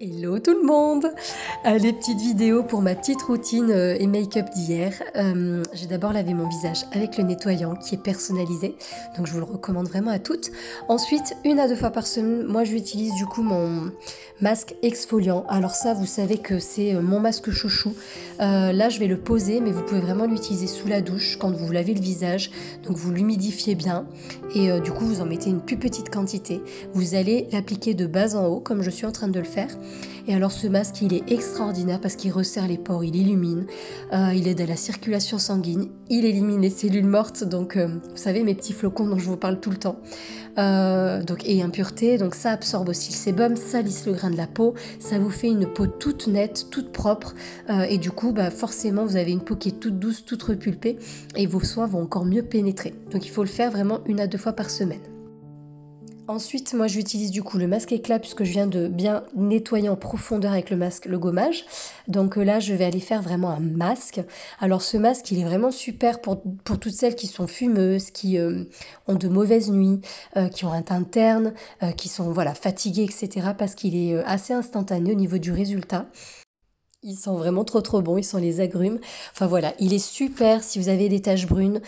Hello tout le monde! Les petites vidéos pour ma petite routine et make-up d'hier. J'ai d'abord lavé mon visage avec le nettoyant qui est personnalisé, donc je vous le recommande vraiment à toutes. Ensuite, 1 à 2 fois par semaine, moi j'utilise du coup mon masque exfoliant. Alors ça, vous savez que c'est mon masque chouchou. Là, je vais le poser, mais vous pouvez vraiment l'utiliser sous la douche quand vous lavez le visage. Donc vous l'humidifiez bien et du coup vous en mettez une plus petite quantité. Vous allez l'appliquer de bas en haut, comme je suis en train de le faire. Et alors ce masque, il est extraordinaire parce qu'il resserre les pores, il illumine, il aide à la circulation sanguine, il élimine les cellules mortes, donc vous savez mes petits flocons dont je vous parle tout le temps, et impuretés, donc ça absorbe aussi le sébum, ça lisse le grain de la peau, ça vous fait une peau toute nette, toute propre, et du coup forcément vous avez une peau qui est toute douce, toute repulpée, et vos soins vont encore mieux pénétrer. Donc il faut le faire vraiment 1 à 2 fois par semaine. Ensuite, moi j'utilise du coup le masque éclat puisque je viens de bien nettoyer en profondeur avec le masque, le gommage. Donc là, je vais aller faire vraiment un masque. Alors ce masque, il est vraiment super pour toutes celles qui sont fumeuses, qui ont de mauvaises nuits, qui ont un teint terne, qui sont voilà, fatiguées, etc. Parce qu'il est assez instantané au niveau du résultat. Ils sont vraiment trop bons, ils sont les agrumes. Enfin voilà, il est super si vous avez des taches brunes,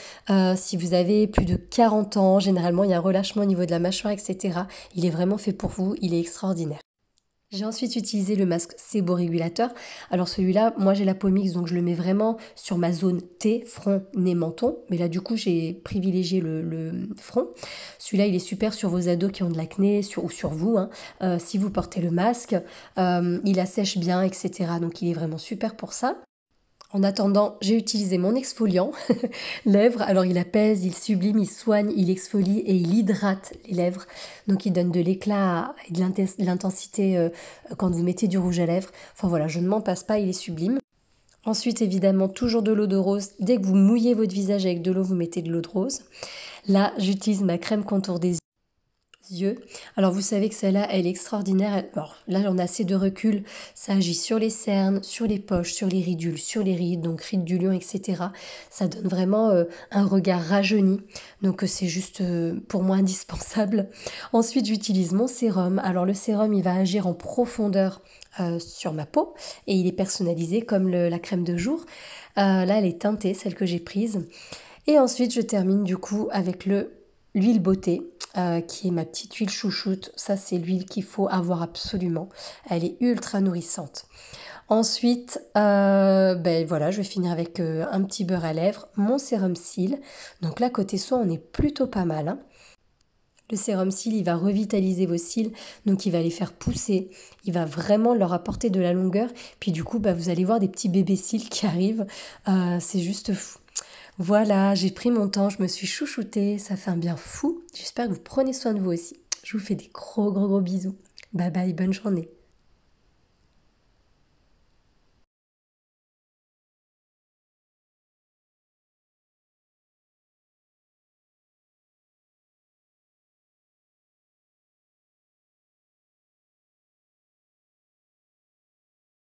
si vous avez plus de 40 ans, généralement il y a un relâchement au niveau de la mâchoire, etc. Il est vraiment fait pour vous, il est extraordinaire. J'ai ensuite utilisé le masque séborégulateur. Alors celui-là, moi j'ai la peau mixte, donc je le mets vraiment sur ma zone T, front, nez, menton. Mais là du coup j'ai privilégié le front. Celui-là il est super sur vos ados qui ont de l'acné ou sur vous, hein. Si vous portez le masque, il assèche bien, etc. Donc il est vraiment super pour ça. En attendant, j'ai utilisé mon exfoliant lèvres. Alors il apaise, il sublime, il soigne, il exfolie et il hydrate les lèvres. Donc il donne de l'éclat et de l'intensité quand vous mettez du rouge à lèvres. Enfin voilà, je ne m'en passe pas, il est sublime. Ensuite, évidemment, toujours de l'eau de rose. Dès que vous mouillez votre visage avec de l'eau, vous mettez de l'eau de rose. Là, j'utilise ma crème contour des yeux. Alors vous savez que celle-là, elle est extraordinaire. Alors là, j'en ai assez de recul. Ça agit sur les cernes, sur les poches, sur les ridules, sur les rides, donc rides du lion, etc. Ça donne vraiment un regard rajeuni. Donc c'est juste pour moi indispensable. Ensuite, j'utilise mon sérum. Alors le sérum, il va agir en profondeur sur ma peau et il est personnalisé comme la crème de jour. Là, elle est teintée, celle que j'ai prise. Et ensuite, je termine du coup avec l'huile beauté, qui est ma petite huile chouchoute. Ça, c'est l'huile qu'il faut avoir absolument. Elle est ultra nourrissante. Ensuite, voilà, je vais finir avec un petit beurre à lèvres, mon sérum cils. Donc là, côté soin, on est plutôt pas mal, hein. Le sérum cils, il va revitaliser vos cils, donc il va les faire pousser, il va vraiment leur apporter de la longueur. Puis du coup, vous allez voir des petits bébés cils qui arrivent. C'est juste fou. Voilà, j'ai pris mon temps, je me suis chouchoutée, ça fait un bien fou. J'espère que vous prenez soin de vous aussi. Je vous fais des gros bisous. Bye bye, bonne journée.